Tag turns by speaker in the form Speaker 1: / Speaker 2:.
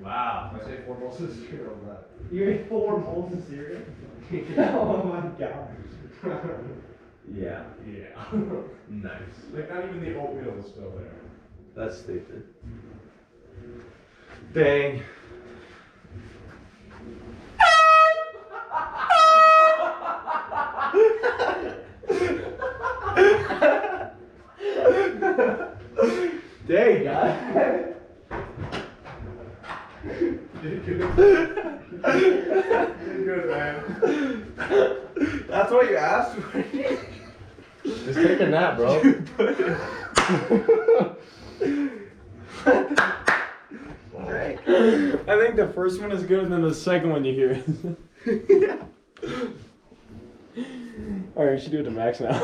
Speaker 1: Wow.
Speaker 2: I say 4 bowls of cereal.
Speaker 3: You ate 4 bowls of cereal? Oh my god.
Speaker 1: Yeah.
Speaker 2: Yeah.
Speaker 1: Nice.
Speaker 2: Like, not even the oatmeal was still there.
Speaker 1: That's stupid. Dang. Dang, guy.
Speaker 2: Did good. Did good, man.
Speaker 1: That's what you asked for.
Speaker 3: Just take a nap, bro. I think the first one is good, and then the second one you hear. Alright, we should do it to Max now.